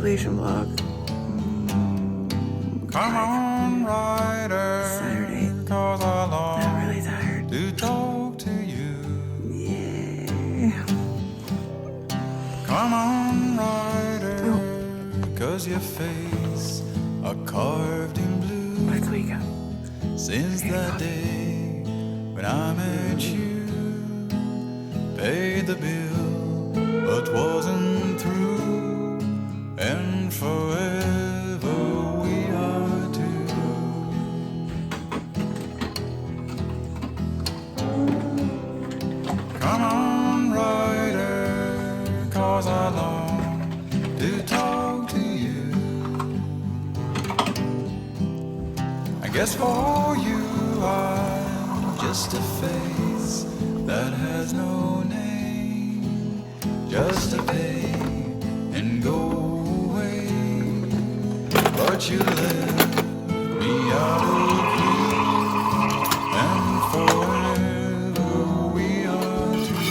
compilation vlog. Come on, rider. Saturday. Cause I long I'm really tired. to talk to you. Yeah. Come on, rider. Cause your face are carved in blue. Let's wake up. Since that day when I met you, paid the bill but wasn't through, and forever we are two. Come on, rider, cause I long to talk to you. I guess for you I'm just a face that has no name, just a pay and go away. But you left me out of view, and forever we are two.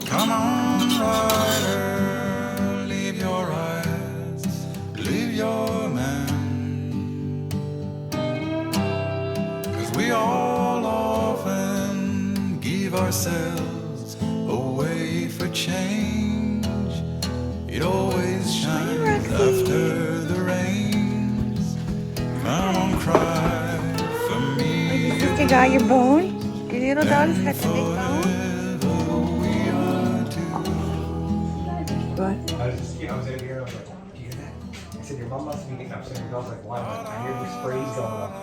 Come on, rider, leave your eyes, leave your man. 'Cause we all often give ourselves away for change. It always shines after the rains. Come on, cry for me. You got your bone? Your little dog's got the big bone? What? I was just, I was in here, I was like, do you hear that? I said, your mom must be getting upset. Your dog's like, why? I'm like, I hear the sprays going off.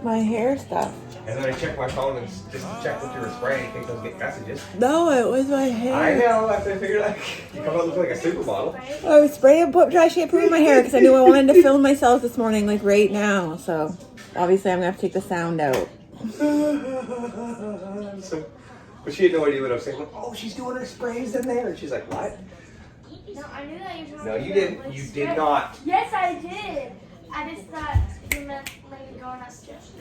My hair stuff. And then I checked my phone and just to check what you were spraying in case I was getting messages. No, it was my hair. I know, I figured like, you come out looking like a supermodel. I was spraying put dry shampoo in my hair because I knew I wanted to film myself this morning, like right now. So obviously I'm gonna have to take the sound out. So, but she had no idea what I was saying. Like, oh, she's doing her sprays in there. And she's like, what? No, I knew that you were talking No, you about, didn't. like, You spray. did not. Yes, I did. I just thought you meant like going upstairs.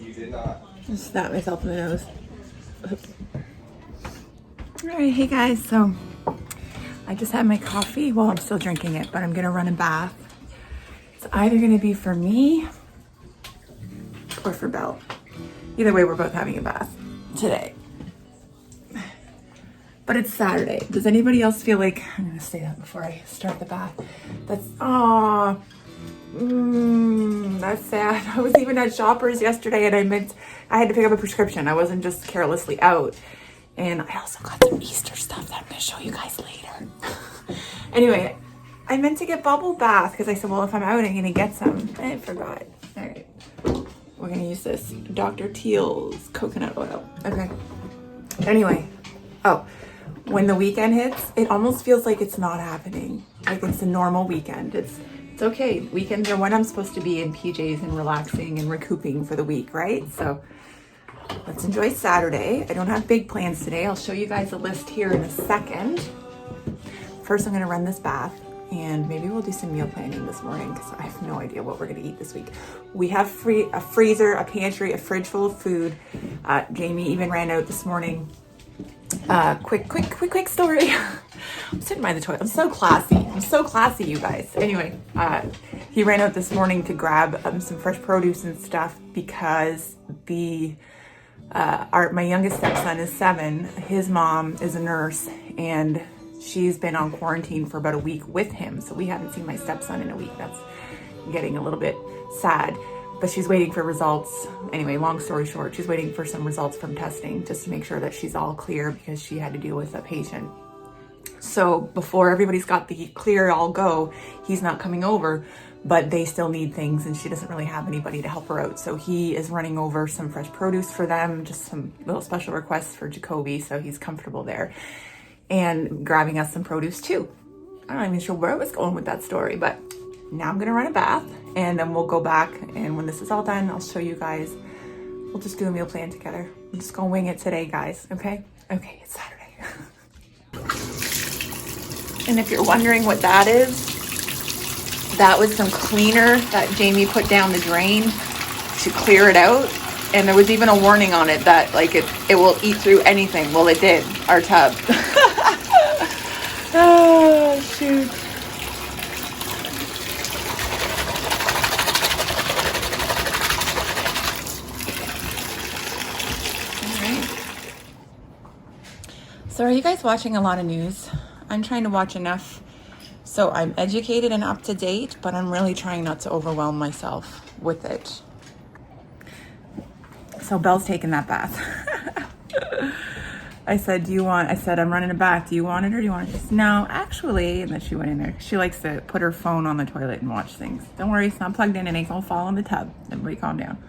You did not. Just snap myself in the nose. Alright, hey guys, so I just had my coffee. Well, I'm still drinking it, but I'm gonna run a bath. It's either gonna be for me or for Belle. Either way, we're both having a bath today. But it's Saturday. Does anybody else feel like, I'm gonna say that before I start the bath. That's sad. I was even at Shoppers yesterday and I had to pick up a prescription. I wasn't just carelessly out. And I also got some Easter stuff that I'm gonna show you guys later. Anyway, I meant to get bubble bath because I said, well, if I'm out, I'm gonna get some. I forgot. All right, we're gonna use this Dr. Teal's coconut oil. Okay. Anyway, when the weekend hits, it almost feels like it's not happening. Like it's a normal weekend. It's okay. Weekends are when I'm supposed to be in PJs and relaxing and recouping for the week, right? So let's enjoy Saturday. I don't have big plans today. I'll show you guys a list here in a second. First, I'm gonna run this bath and maybe we'll do some meal planning this morning because I have no idea what we're gonna eat this week. We have a freezer, a pantry, a fridge full of food. Jamie even ran out this morning. Quick story. I'm sitting by the toilet. I'm so classy, you guys. Anyway, he ran out this morning to grab some fresh produce and stuff because my youngest stepson is 7. His mom is a nurse and she's been on quarantine for about a week with him. So we haven't seen my stepson in a week. That's getting a little bit sad. But she's waiting for results. Anyway, long story short, she's waiting for some results from testing just to make sure that she's all clear because she had to deal with a patient. So before everybody's got the clear, all go, he's not coming over, but they still need things and she doesn't really have anybody to help her out. So he is running over some fresh produce for them, just some little special requests for Jacoby so he's comfortable there, and grabbing us some produce too. I'm not even sure where I was going with that story, but now I'm gonna run a bath and then we'll go back, and when this is all done, I'll show you guys. We'll just do a meal plan together. I'm just gonna wing it today, guys, okay? Okay, it's Saturday. And if you're wondering what that is, that was some cleaner that Jamie put down the drain to clear it out. And there was even a warning on it that like it will eat through anything. Well, it did, our tub. Oh, shoot. So are you guys watching a lot of news? I'm trying to watch enough so I'm educated and up to date, but I'm really trying not to overwhelm myself with it. So Belle's taking that bath. I said, I'm running a bath. Do you want it or do you want it? She said, no, actually. And then she went in there. She likes to put her phone on the toilet and watch things. Don't worry, it's not plugged in. It ain't gonna fall in the tub. Everybody calm down.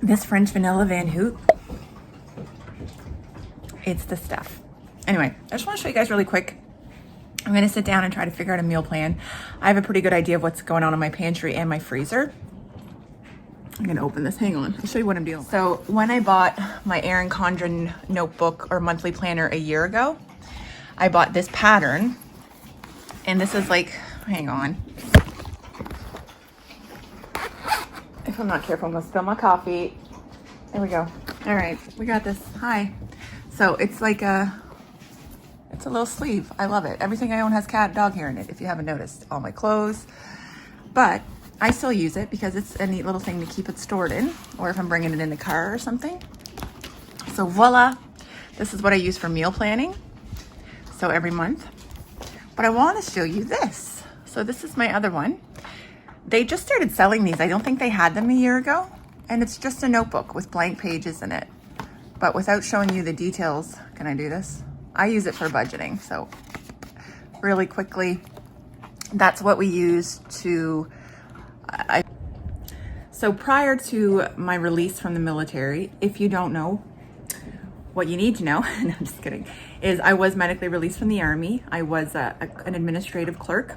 This French vanilla Van Hoot. It's the stuff. Anyway, I just want to show you guys really quick. I'm going to sit down and try to figure out a meal plan. I have a pretty good idea of what's going on in my pantry and my freezer. I'm going to open this. Hang on. I'll show you what I'm doing. So when I bought my Erin Condren notebook or monthly planner a year ago, I bought this pattern. And this is like, hang on. If I'm not careful, I'm going to spill my coffee. There we go. All right, we got this. Hi. So it's like it's a little sleeve. I love it. Everything I own has cat, dog hair in it, if you haven't noticed. All my clothes. But I still use it because it's a neat little thing to keep it stored in, or if I'm bringing it in the car or something. So voila, this is what I use for meal planning. So every month. But I want to show you this. So this is my other one. They just started selling these. I don't think they had them a year ago. And it's just a notebook with blank pages in it. But without showing you the details, can I do this? I use it for budgeting. So really quickly, that's what we use to, so prior to my release from the military, if you don't know, what you need to know, no, I'm just kidding, is I was medically released from the Army. I was an administrative clerk.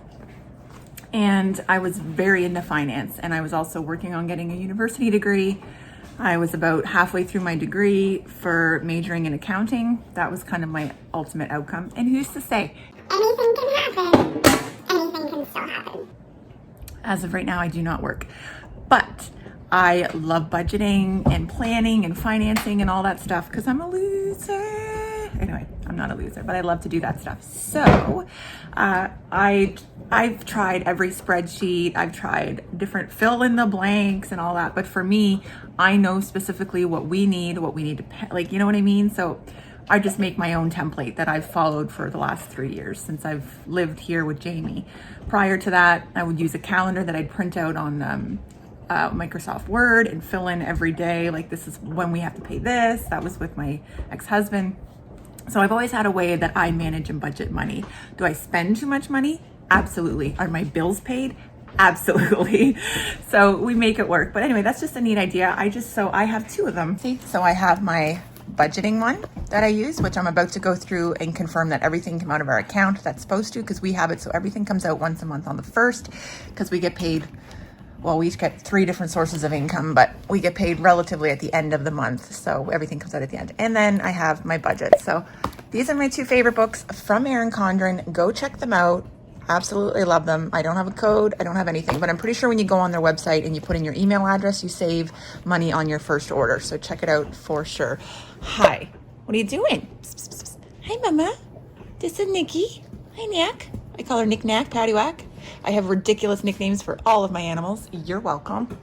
And I was very into finance. And I was also working on getting a university degree. I was about halfway through my degree for majoring in accounting. That was kind of my ultimate outcome. And who's to say? Anything can happen. Anything can still happen. As of right now, I do not work. But I love budgeting and planning and financing and all that stuff because I'm a loser. Anyway, I'm not a loser, but I love to do that stuff. So I've tried every spreadsheet. I've tried different fill in the blanks and all that. But for me, I know specifically what we need to pay, like, you know what I mean? So I just make my own template that I've followed for the last 3 years since I've lived here with Jamie. Prior to that, I would use a calendar that I'd print out on Microsoft Word and fill in every day. Like, this is when we have to pay this. That was with my ex-husband. So I've always had a way that I manage and budget money. Do I spend too much money? Absolutely. Are my bills paid? Absolutely. So we make it work. But anyway, that's just a neat idea. I have two of them. See, so I have my budgeting one that I use, which I'm about to go through and confirm that everything came out of our account that's supposed to, because we have it so everything comes out once a month on the 1st, because we get paid, well, we each get 3 different sources of income, but we get paid relatively at the end of the month. So everything comes out at the end. And then I have my budget. So these are my 2 favorite books from Erin Condren. Go check them out. Absolutely love them. I don't have a code. I don't have anything, but I'm pretty sure when you go on their website and you put in your email address, you save money on your first order. So check it out for sure. Hi, what are you doing? Psst, psst, psst. Hi, Mama. This is Nikki. Hi, Knack. I call her Nick Knack, Paddywhack. I have ridiculous nicknames for all of my animals. You're welcome.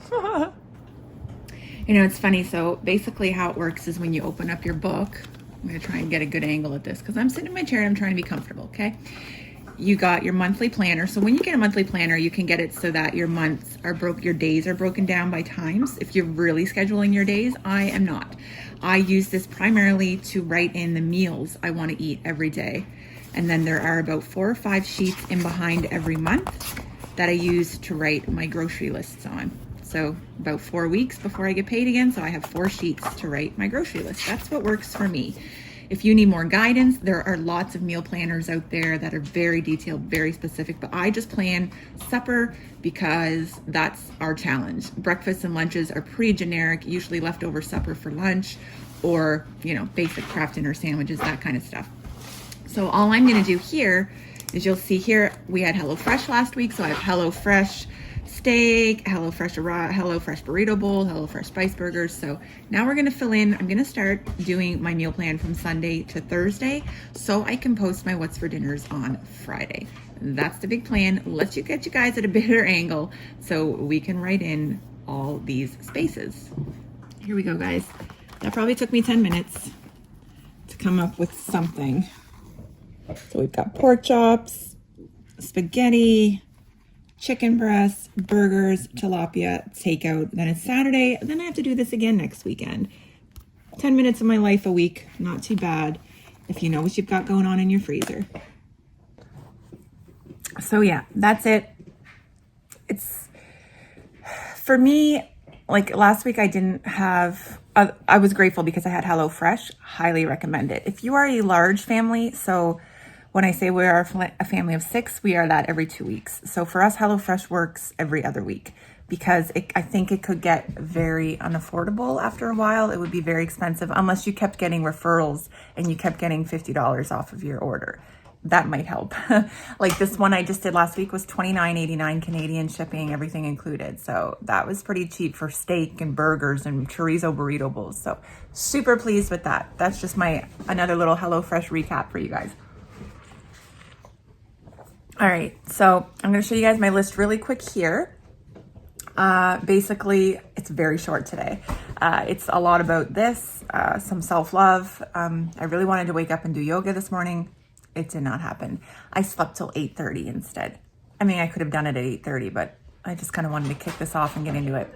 You know, it's funny. So basically how it works is when you open up your book, I'm going to try and get a good angle at this because I'm sitting in my chair and I'm trying to be comfortable, okay? You got your monthly planner. So when you get a monthly planner, you can get it so that your months are your days are broken down by times. If you're really scheduling your days, I am not. I use this primarily to write in the meals I want to eat every day. And then there are about 4 or 5 sheets in behind every month that I use to write my grocery lists on. So about 4 weeks before I get paid again. So I have 4 sheets to write my grocery list. That's what works for me. If you need more guidance, there are lots of meal planners out there that are very detailed, very specific, but I just plan supper because that's our challenge. Breakfasts and lunches are pretty generic, usually leftover supper for lunch or, you know, basic craft dinner sandwiches, that kind of stuff. So all I'm gonna do here is you'll see here, we had HelloFresh last week, so I have HelloFresh steak, HelloFresh burrito bowl, HelloFresh spice burgers. So now we're gonna fill in. I'm gonna start doing my meal plan from Sunday to Thursday so I can post my what's for dinners on Friday. That's the big plan. Let's get you guys at a better angle so we can write in all these spaces. Here we go, guys. That probably took me 10 minutes to come up with something. So we've got pork chops, spaghetti, chicken breasts, burgers, tilapia, takeout. Then it's Saturday. Then I have to do this again next weekend. 10 minutes of my life a week. Not too bad if you know what you've got going on in your freezer. So yeah, that's it. It's, for me, like last week I didn't have, I was grateful because I had HelloFresh. Highly recommend it. If you are a large family, so when I say we are a family of 6, we are that every 2 weeks. So for us, HelloFresh works every other week because I think it could get very unaffordable after a while. It would be very expensive unless you kept getting referrals and you kept getting $50 off of your order. That might help. Like this one I just did last week was $29.89 Canadian shipping, everything included. So that was pretty cheap for steak and burgers and chorizo burrito bowls. So super pleased with that. That's just another little HelloFresh recap for you guys. All right, so I'm gonna show you guys my list really quick here. Basically, it's very short today. It's a lot about this, some self-love. I really wanted to wake up and do yoga this morning. It did not happen. I slept till 8:30 instead. I mean, I could have done it at 8:30, but I just kind of wanted to kick this off and get into it.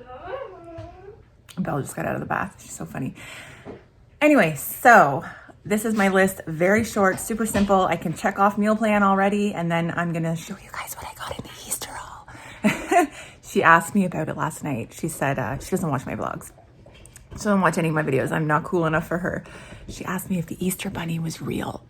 Belle just got out of the bath. She's so funny. Anyway, so this is my list, very short, super simple. I can check off meal plan already, and then I'm gonna show you guys what I got in the Easter haul. She asked me about it last night. She said she doesn't watch my vlogs. She doesn't watch any of my videos. I'm not cool enough for her. She asked me if the Easter bunny was real.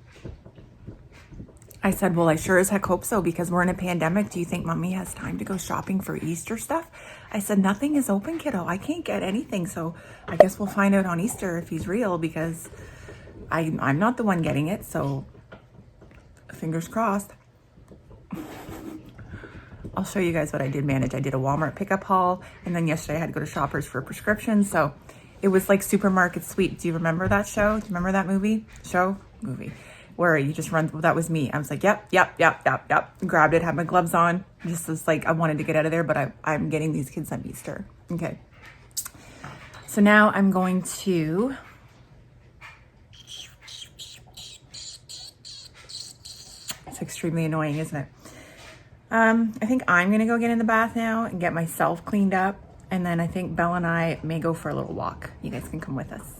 I said, well, I sure as heck hope so because we're in a pandemic. Do you think mommy has time to go shopping for Easter stuff? I said, nothing is open, kiddo. I can't get anything. So I guess we'll find out on Easter if he's real because I'm not the one getting it, so fingers crossed. I'll show you guys what I did manage. I did a Walmart pickup haul, and then yesterday I had to go to Shoppers for prescriptions. So it was like Supermarket Sweep. Do you remember that show? Do you remember that movie? Where you just run, that was me. I was like, yep. Grabbed it, had my gloves on. Just was like, I wanted to get out of there, but I'm getting these kids on Easter. Okay. So now I'm going to, it's extremely annoying, isn't it? I think I'm gonna go get in the bath now and get myself cleaned up. And then I think Belle and I may go for a little walk. You guys can come with us.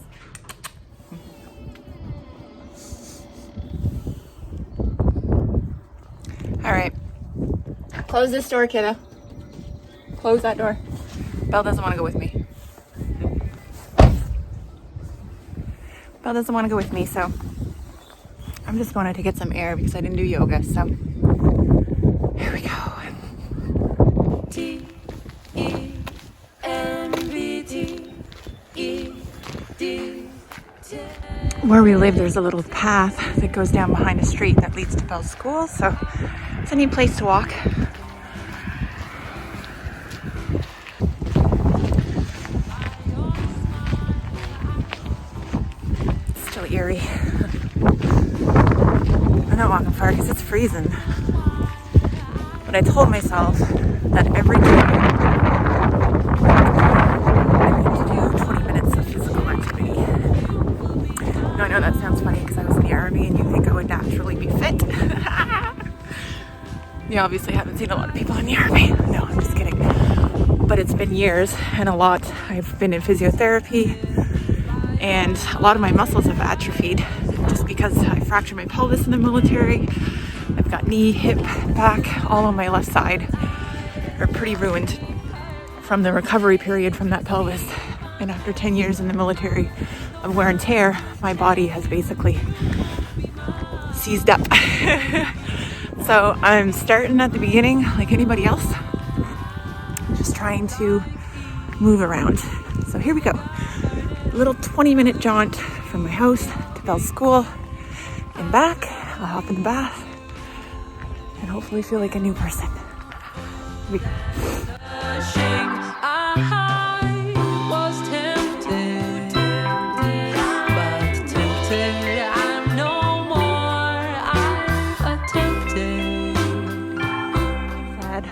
All right, close this door, kiddo. Close that door. Belle doesn't want to go with me. Belle doesn't want to go with me, so I'm just going to get some air because I didn't do yoga, so here we go. Where we live, there's a little path that goes down behind a street that leads to Belle's school, so it's a neat place to walk. It's still eerie. I'm not walking far because it's freezing. But I told myself that every day I need to do 20 minutes of physical activity. No, I know that sounds funny because I was in the army and you think I would naturally be fit. You obviously haven't seen a lot of people in the army. No, I'm just kidding. But it's been years and a lot. I've been in physiotherapy and a lot of my muscles have atrophied just because I fractured my pelvis in the military. I've got knee, hip, back, all on my left side are pretty ruined from the recovery period from that pelvis. And after 10 years in the military of wear and tear, my body has basically seized up. So I'm starting at the beginning like anybody else, just trying to move around. So here we go. A little 20-minute jaunt from my house to Belle's school and back. I'll hop in the bath and hopefully feel like a new person. Here we go. I was tempted, but tempted I'm no more. I've attempted. Sad.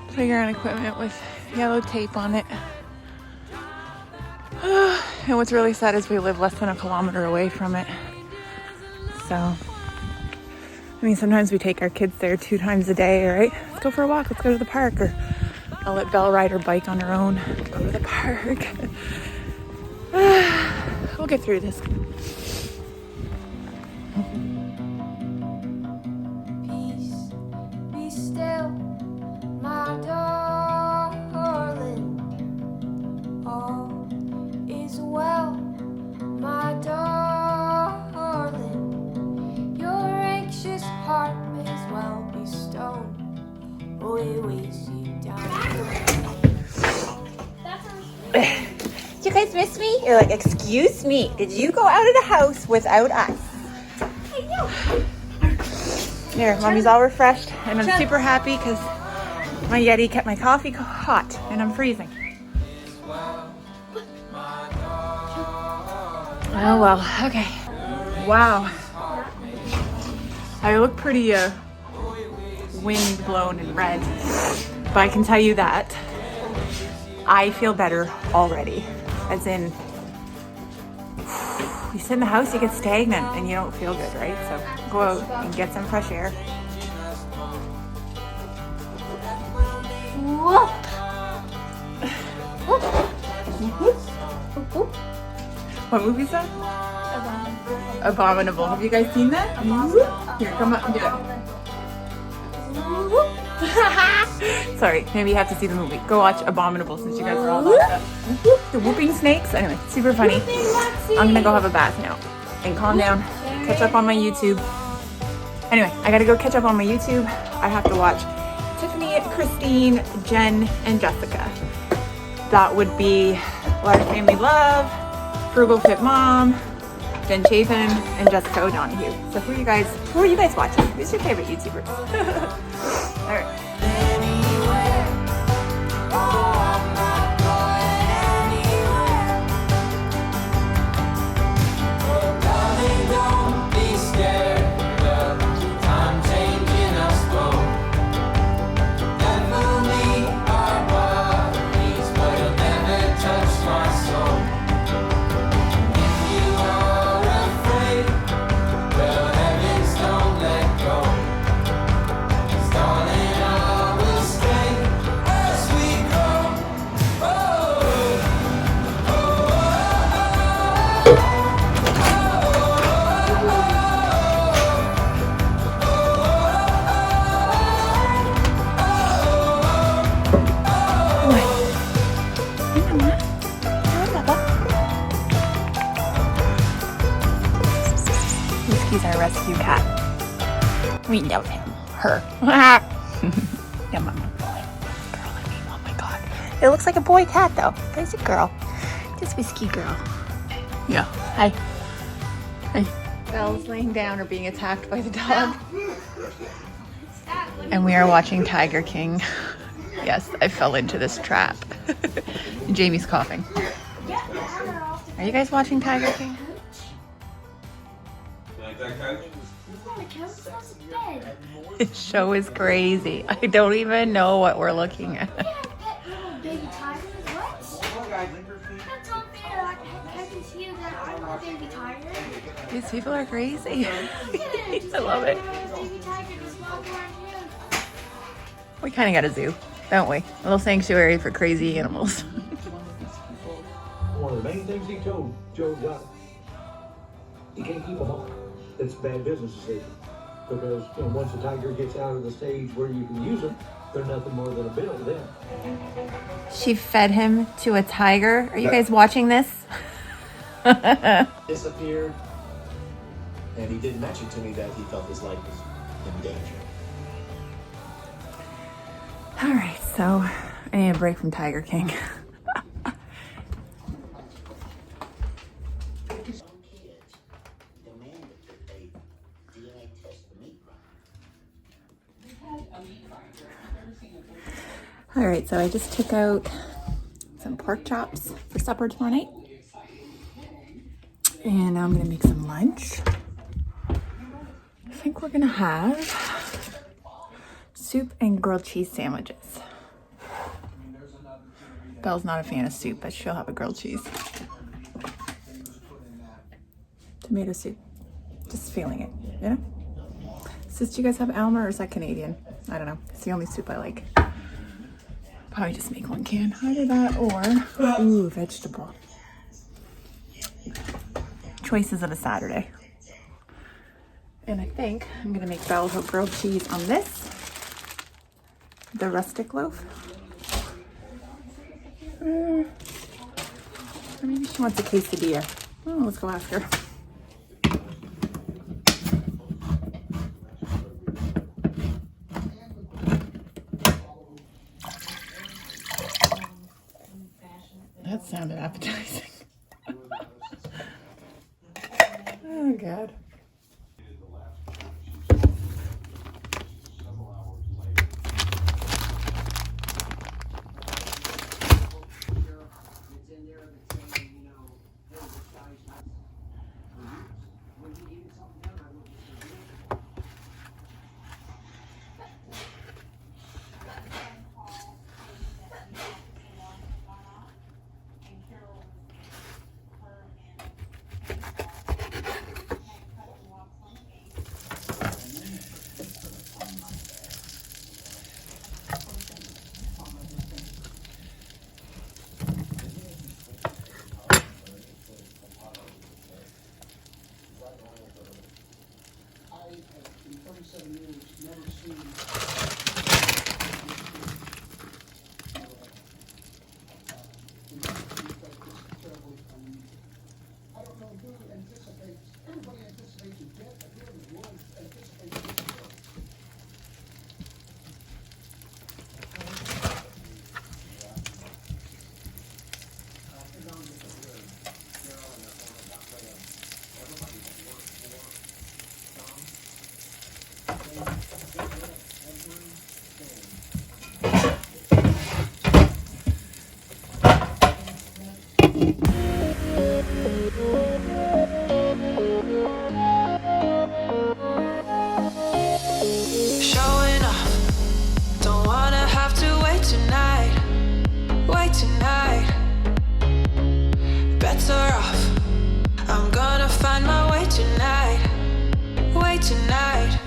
Playground equipment with yellow tape on it. And what's really sad is we live less than a kilometer away from it. So, I mean, sometimes we take our kids there 2 times a day, right? Let's go for a walk, let's go to the park. Or I'll let Belle ride her bike on her own, go to the park. We'll get through this. Peace, be still, my darling. All is well, my darling. Your anxious heart may as well be stone. Oh, it weighs you down. You guys miss me? You're like, excuse me, did you go out of the house without us? There, Mommy's all refreshed, and I'm super happy because my Yeti kept my coffee hot, and I'm freezing. Oh well, okay. Wow. I look pretty wind blown and red, but I can tell you that I feel better already. As in, you sit in the house, you get stagnant and you don't feel good, right? So go out and get some fresh air. What movie is that? Abominable. Have you guys seen that? Here, come up and do it. Sorry, maybe you have to see the movie. Go watch Abominable since you guys are all locked up. The whooping snakes. Anyway, super funny. I'm gonna go have a bath now and calm down. Catch up on my YouTube. Anyway, I gotta go catch up on my YouTube. I have to watch Tiffany, Christine, Jen, and Jessica. That would be Large Family Love, Frugal Fit Mom, Jen Chapin, and Jessica O'Donoghue. So who are you guys watching? Who's your favorite YouTubers? All right. Whiskey's our rescue cat. We know him. Her. Yeah, mama. Boy. Girl, I mean, oh my god. It looks like a boy cat though. But it's a girl. Just Whiskey girl. Yeah. Hi. Hi. Belle's laying down or being attacked by the dog. And we are watching Tiger King. Yes, I fell into this trap. Jamie's coughing. Are you guys watching Tiger King? This show is crazy. I don't even know what we're looking at. Baby tiger? What? That's not fair. I can see that I'm a baby tiger. These people are crazy. I love it. Baby tiger just walked around here. We kind of got a zoo, don't we? A little sanctuary for crazy animals. One of the main things he told Joe Got, you can't keep them all. It's a bad business decision. Because once a tiger gets out of the stage where you can use them, they're nothing more than a bill then. She fed him to a tiger. Are you guys watching this? Disappeared, and he did mention to me that he felt his life was in danger. All right, so I need a break from Tiger King. All right, so I just took out some pork chops for supper tomorrow night. And now I'm gonna make some lunch. I think we're gonna have soup and grilled cheese sandwiches. Belle's not a fan of soup, but she'll have a grilled cheese. Tomato soup. Just feeling it, you know? So do you guys have Alma or is that Canadian? I don't know. It's the only soup I like. Probably just make one can. Either that or, ooh, vegetable. Choices of a Saturday. And I think I'm gonna make Belle her grilled cheese on this. The rustic loaf. Or maybe she wants a quesadilla. Oh, let's go ask her. That sounded appetizing. Oh, God. Showing off, don't wanna have to wait tonight. Wait tonight. Bets are off, I'm gonna find my way tonight. Wait tonight.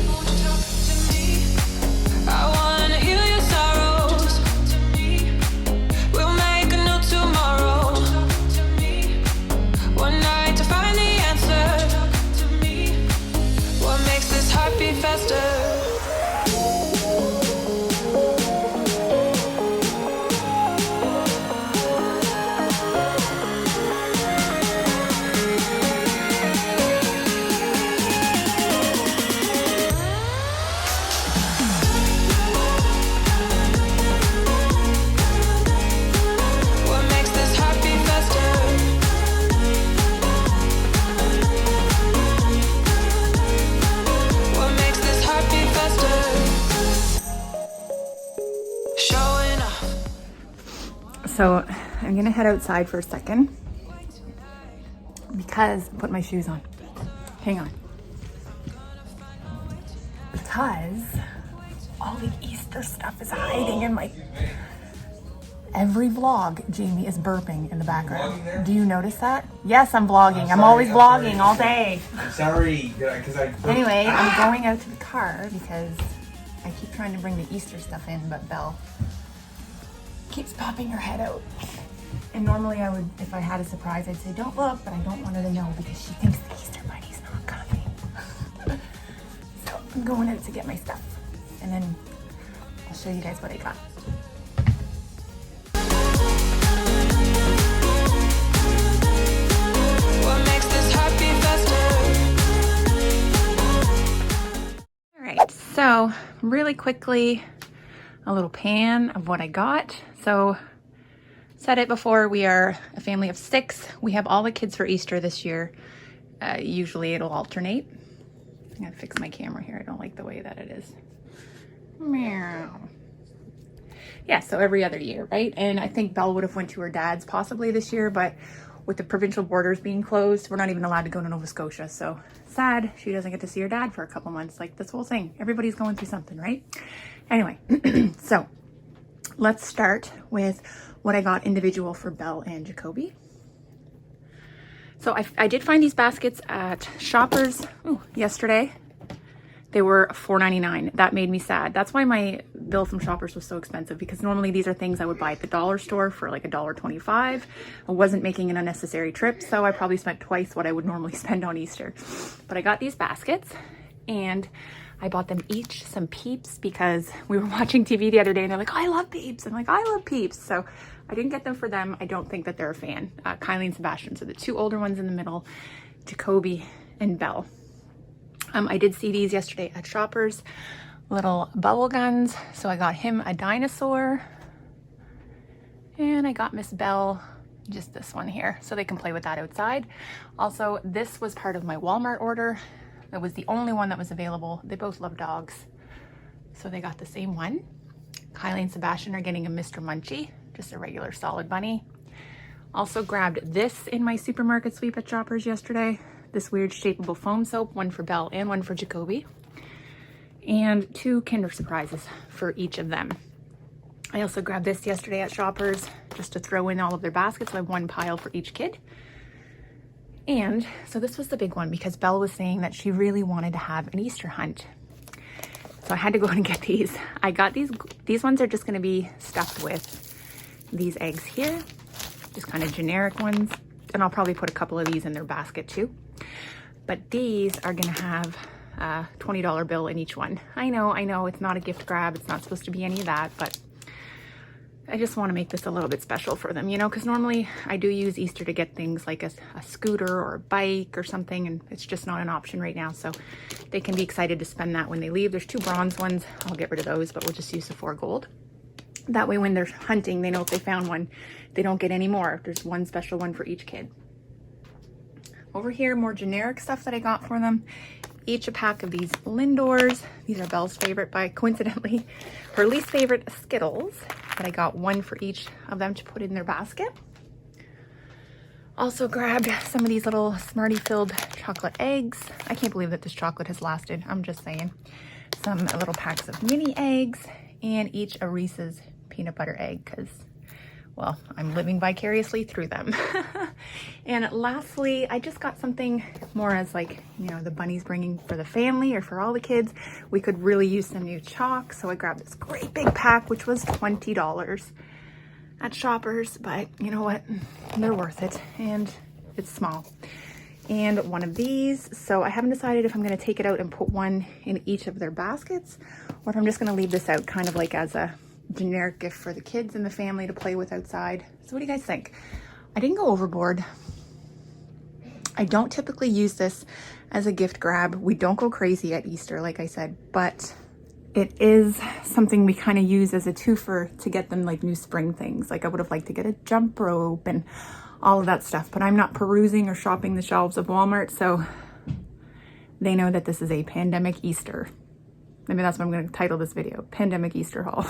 Won't you talk to me? I wanna heal your sorrows. We'll make a new tomorrow. One night to find the answer. What makes this heart beat faster? What makes this heart beat faster? What makes this heart beat faster? Showing off. So I'm gonna head outside for a second because put my shoes on. Hang on. Because all the Easter stuff is hiding in my every vlog. Jamie is burping in the background. Do you notice that? Yes, I'm vlogging. I'm always vlogging all day. I'm sorry, because I. Anyway, I'm going out to the car because I keep trying to bring the Easter stuff in, but Belle keeps popping her head out. And normally I would, if I had a surprise, I'd say, don't look, but I don't want her to know because she thinks the Easter bunny's not coming. So I'm going out to get my stuff. And then I'll show you guys what I got. What makes this heart beat faster? All right, so really quickly, a little pan of what I got. So said it before, we are a family of 6. We have all the kids for Easter this year. Usually it'll alternate. I'm gonna fix my camera here. I don't like the way that it is. Meow. yeah, so every other year, right? And I think Belle would have went to her dad's possibly this year, but with the provincial borders being closed, we're not even allowed to go to Nova Scotia. So sad she doesn't get to see her dad for a couple months. Like this whole thing, everybody's going through something, right? Anyway, so let's start with what I got individual for Belle and Jacoby. So I did find these baskets at Shoppers yesterday. They were $4.99. That made me sad. That's why my bill from Shoppers was so expensive, because normally these are things I would buy at the dollar store for like $1.25. I wasn't making an unnecessary trip, so I probably spent twice what I would normally spend on Easter. But I got these baskets and I bought them each some Peeps because we were watching TV the other day and they're like, oh, I love Peeps. I'm like, I love Peeps. So I didn't get them for them. I don't think that they're a fan. Kylie and Sebastian, so the two older ones in the middle, Jacoby and Belle. I did see these yesterday at Shoppers, little bubble guns. So I got him a dinosaur and I got Miss Belle just this one here so they can play with that outside. Also, this was part of my Walmart order. It was the only one that was available. They both love dogs, so they got the same one. Kylie and Sebastian are getting a Mr. Munchie, just a regular solid bunny. Also grabbed this in my supermarket sweep at Shoppers yesterday. This weird shapeable foam soap, one for Belle and one for Jacoby. And 2 Kinder Surprises for each of them. I also grabbed this yesterday at Shoppers just to throw in all of their baskets. So I have 1 pile for each kid. And so this was the big one because Belle was saying that she really wanted to have an Easter hunt. So I had to go and get these. I got these ones are just gonna be stuffed with these eggs here, just kind of generic ones. And I'll probably put a couple of these in their basket too. But these are gonna have a $20 bill in each one. I know, it's not a gift grab. It's not supposed to be any of that, but I just want to make this a little bit special for them, you know, because normally I do use Easter to get things like a scooter or a bike or something, and it's just not an option right now. So they can be excited to spend that when they leave. There's 2 bronze ones. I'll get rid of those, but we'll just use the 4 gold. That way when they're hunting, they know if they found one, they don't get any more. There's 1 special one for each kid. Over here, more generic stuff that I got for them. Each a pack of these Lindors. These are Belle's favorite by coincidentally her least favorite Skittles, but I got 1 for each of them to put in their basket. Also grabbed some of these little Smartie filled chocolate eggs. I can't believe that this chocolate has lasted. I'm just saying. Some little packs of mini eggs and each a Reese's peanut butter egg because, well, I'm living vicariously through them. And lastly, I just got something more as like, you know, the bunny's bringing for the family or for all the kids. We could really use some new chalk. So I grabbed this great big pack, which was $20 at Shoppers, but you know what? They're worth it. And it's small. And 1 of these. So I haven't decided if I'm going to take it out and put 1 in each of their baskets, or if I'm just going to leave this out kind of like as a generic gift for the kids and the family to play with outside. So what do you guys think? I didn't go overboard. I don't typically use this as a gift grab. We don't go crazy at Easter, like I said, but it is something we kind of use as a twofer to get them like new spring things. Like I would have liked to get a jump rope and all of that stuff, but I'm not perusing or shopping the shelves of Walmart, so they know that this is a pandemic Easter. Maybe that's what I'm going to title this video, Pandemic Easter Haul.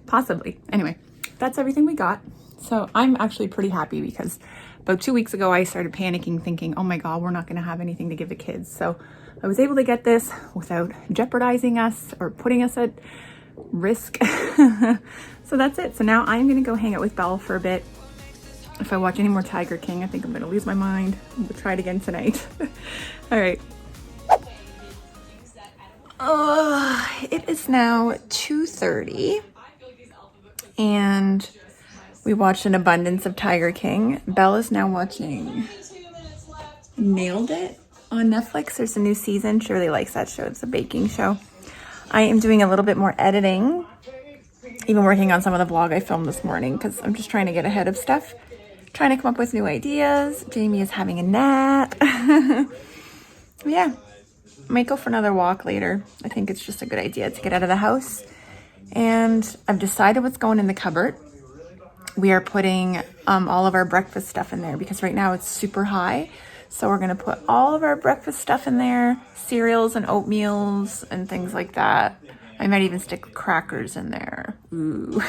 Possibly. Anyway, that's everything we got. So I'm actually pretty happy because about 2 weeks ago, I started panicking thinking, oh my God, we're not going to have anything to give the kids. So I was able to get this without jeopardizing us or putting us at risk. So that's it. So now I'm going to go hang out with Belle for a bit. If I watch any more Tiger King, I think I'm going to lose my mind. We'll try it again tonight. All right. It is now 2:30 and we watched an abundance of Tiger King. Belle is now watching Nailed It on Netflix. There's a new season. She really likes that show. It's a baking show. I am doing a little bit more editing, even working on some of the vlog I filmed this morning because I'm just trying to get ahead of stuff, trying to come up with new ideas. Jamie is having a nap. Yeah. Might go for another walk later. I think it's just a good idea to get out of the house. And I've decided what's going in the cupboard. We are putting all of our breakfast stuff in there because right now it's super high. So we're gonna put all of our breakfast stuff in there, cereals and oatmeals and things like that. I might even stick crackers in there. Ooh.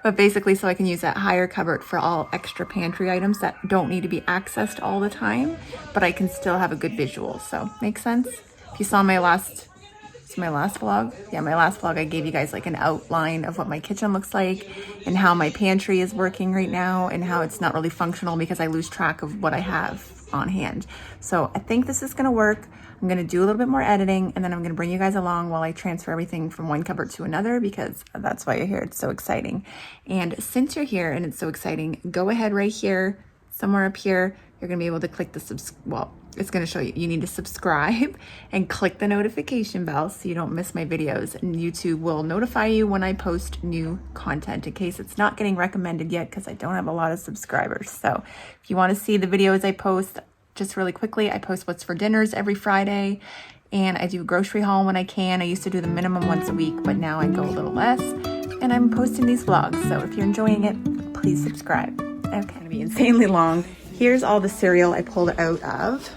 But basically so I can use that higher cupboard for all extra pantry items that don't need to be accessed all the time, but I can still have a good visual. So makes sense? If you saw my last vlog? Yeah, my last vlog, I gave you guys like an outline of what my kitchen looks like and how my pantry is working right now and how it's not really functional because I lose track of what I have on hand. So I think this is gonna work. I'm gonna do a little bit more editing and then I'm gonna bring you guys along while I transfer everything from one cupboard to another because that's why you're here. It's so exciting. And since you're here and it's so exciting, go ahead right here, somewhere up here, you're gonna be able to click the it's going to show you need to subscribe and click the notification bell so you don't miss my videos, and YouTube will notify you when I post new content in case it's not getting recommended yet because I don't have a lot of subscribers. So if you want to see the videos I post, just really quickly, I post what's for dinners every Friday and I do a grocery haul when I can. I used to do the minimum once a week, but now I go a little less and I'm posting these vlogs. So if you're enjoying it, please subscribe. Okay, it's going to be insanely long. Here's all the cereal I pulled out of.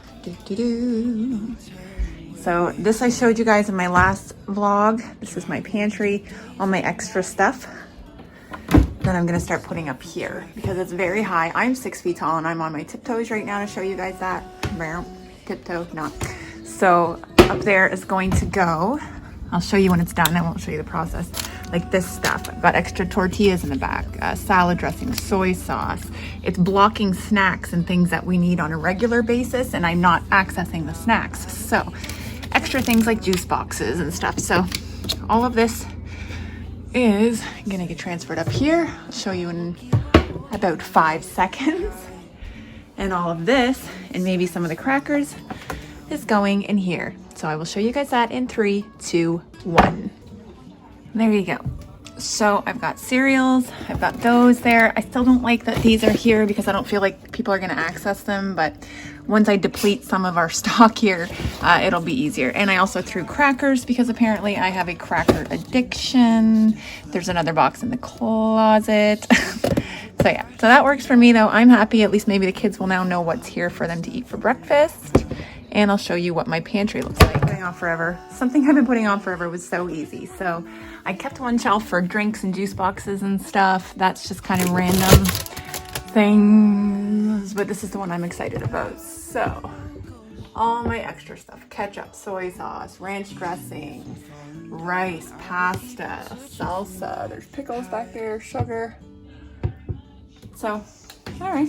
So this I showed you guys in my last vlog. This is my pantry, all my extra stuff that I'm gonna start putting up here because it's very high. I'm 6 feet tall and I'm on my tiptoes right now to show you guys that. Tiptoe, not. So up there is going to go, I'll show you when it's done. I won't show you the process. Like this stuff. I've got extra tortillas in the back, salad dressing, soy sauce. It's blocking snacks and things that we need on a regular basis, and I'm not accessing the snacks. So extra things like juice boxes and stuff. So all of this is gonna get transferred up here. I'll show you in about 5 seconds. And all of this, and maybe some of the crackers, is going in here. So I will show you guys that in 3, 2, 1. There you go. So I've got cereals, I've got those there. I still don't like that these are here because I don't feel like people are gonna access them, but once I deplete some of our stock here, it'll be easier. And I also threw crackers because apparently I have a cracker addiction. There's another box in the closet. So yeah, so that works for me though. I'm happy, at least maybe the kids will now know what's here for them to eat for breakfast. And I'll show you what my pantry looks like. Putting off forever. Something I've been putting on forever was so easy. So I kept one shelf for drinks and juice boxes and stuff. That's just kind of random things, but this is the one I'm excited about. So all my extra stuff, ketchup, soy sauce, ranch dressing, rice, pasta, salsa, there's pickles back there, sugar. So, all right.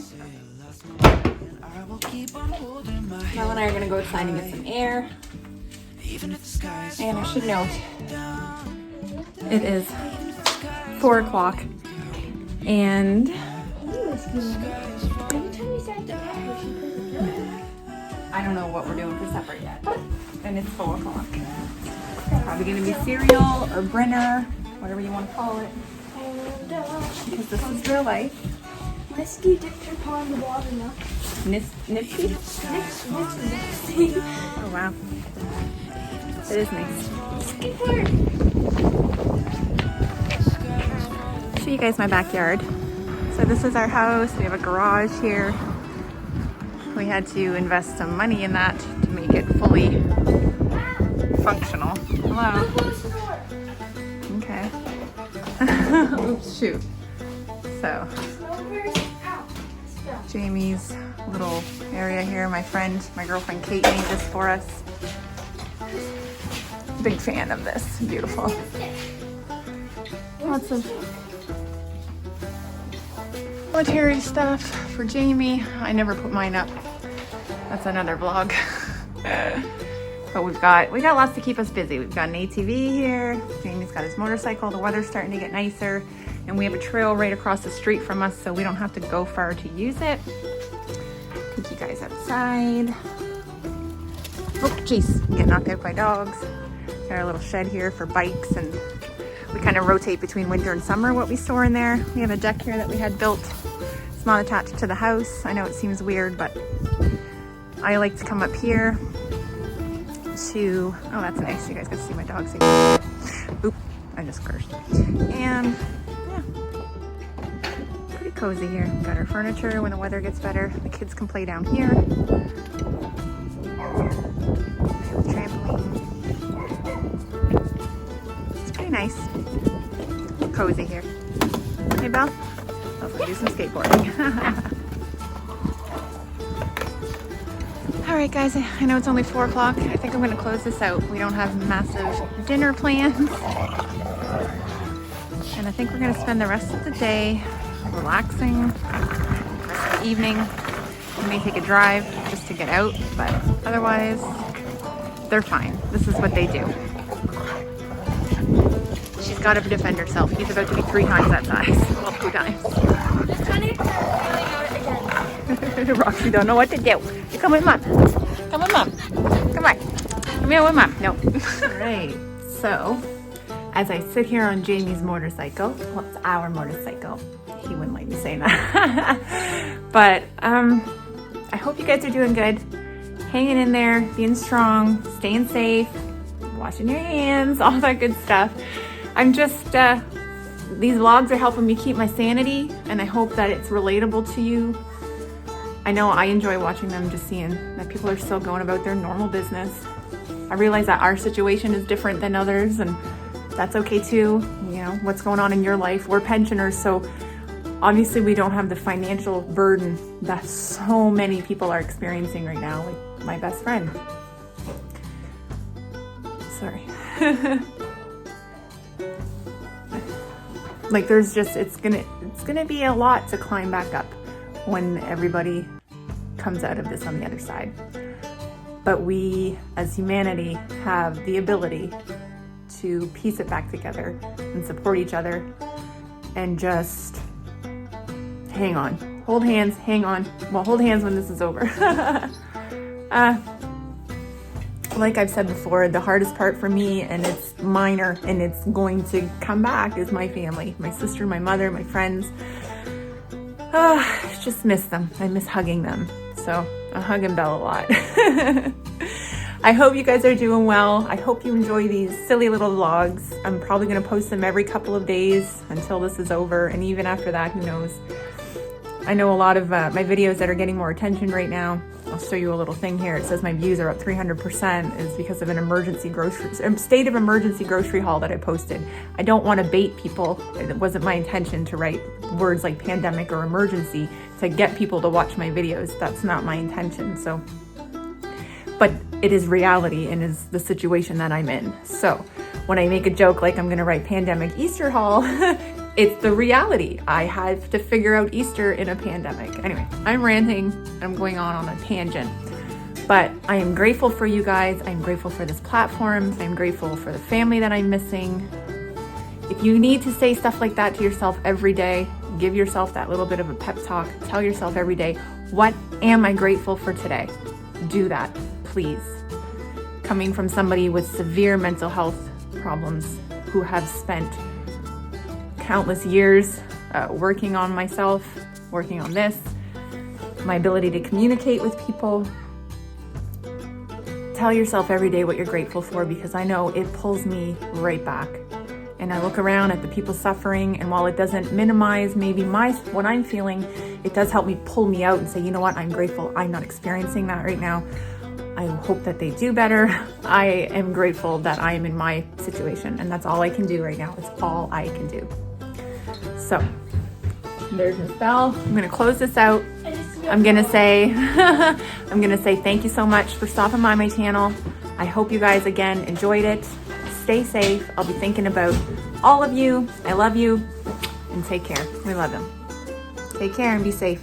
Mel and I are gonna go outside and get some air. And I should note, it is 4 o'clock and I don't know what we're doing for supper yet. And it's 4 o'clock. Probably gonna be cereal or Brenner, whatever you want to call it. Because this is real life. Whiskey dipped her paw in the water now. Nipsey? Nipsey. Oh wow. It is nice. Show you guys my backyard. So this is our house. We have a garage here. We had to invest some money in that to make it fully functional. Hello. Okay. Oops, shoot. So Jamie's little area here. My girlfriend Kate made this for us. Big fan of this. Beautiful. Lots of military stuff for Jamie. I never put mine up. That's another vlog. But we got lots to keep us busy. We've got an ATV here. Jamie's got his motorcycle. The weather's starting to get nicer. And we have a trail right across the street from us, so we don't have to go far to use it. Take you guys outside. Oh, jeez, get knocked out by dogs. Got our little shed here for bikes, and we kind of rotate between winter and summer what we store in there. We have a deck here that we had built. It's not attached to the house. I know it seems weird, but I like to come up here to, oh, that's nice. You guys get to see my dog safe. Oop, I just cursed. And yeah, pretty cozy here. Got our furniture when the weather gets better. The kids can play down here. Trampoline. It's pretty nice. cozy here. Hey, Belle? Let's go do some skateboarding. All right, guys, I know it's only 4 o'clock. I think I'm gonna close this out. We don't have massive dinner plans. And I think we're gonna spend the rest of the day relaxing, the rest of the evening. We may take a drive just to get out, but otherwise, they're fine. This is what they do. She's got to defend herself. He's about to be 3 times that size. Well, 2 times. Just trying to get again. Roxy don't know what to do. You come with Mom. Come with Mom. Come on. Come here with Mom. No. All right. So, as I sit here on Jamie's motorcycle, well, it's our motorcycle. He wouldn't like me saying that. But I hope you guys are doing good. Hanging in there, being strong, staying safe, washing your hands, all that good stuff. I'm just, these vlogs are helping me keep my sanity, and I hope that it's relatable to you. I know I enjoy watching them, just seeing that people are still going about their normal business. I realize that our situation is different than others, and that's okay too. You know, what's going on in your life. We're pensioners, so obviously we don't have the financial burden that so many people are experiencing right now, like my best friend. Sorry. Like there's just, it's gonna be a lot to climb back up when everybody comes out of this on the other side. But we as humanity have the ability to piece it back together and support each other and just hang on. Hold hands, hang on. Well, hold hands when this is over. Like I've said before, the hardest part for me, and it's minor and it's going to come back, is my family. My sister, my mother, my friends. I just miss them. I miss hugging them. So I'm hugging Belle a lot. I hope you guys are doing well. I hope you enjoy these silly little vlogs. I'm probably going to post them every couple of days until this is over. And even after that, who knows? I know a lot of my videos that are getting more attention right now. I'll show you a little thing here. It says my views are up 300% is because of an state of emergency grocery haul that I posted. I don't want to bait people. It wasn't my intention to write words like pandemic or emergency to get people to watch my videos. That's not my intention. So, but it is reality and is the situation that I'm in. So when I make a joke like I'm going to write pandemic Easter haul, it's the reality. I have to figure out Easter in a pandemic. Anyway, I'm ranting. I'm going on a tangent. But I am grateful for you guys. I'm grateful for this platform. I'm grateful for the family that I'm missing. If you need to say stuff like that to yourself every day, give yourself that little bit of a pep talk. Tell yourself every day, what am I grateful for today? Do that, please. Coming from somebody with severe mental health problems who have spent countless years working on myself, working on this, my ability to communicate with people. Tell yourself every day what you're grateful for, because I know it pulls me right back. And I look around at the people suffering, and while it doesn't minimize maybe what I'm feeling, it does help me pull me out and say, you know what, I'm grateful I'm not experiencing that right now. I hope that they do better. I am grateful that I am in my situation, and that's all I can do right now. It's all I can do. So there's Miss Belle. I'm gonna close this out. I'm gonna say thank you so much for stopping by my channel. I hope you guys again enjoyed it. Stay safe. I'll be thinking about all of you. I love you, and take care. We love them. Take care and be safe.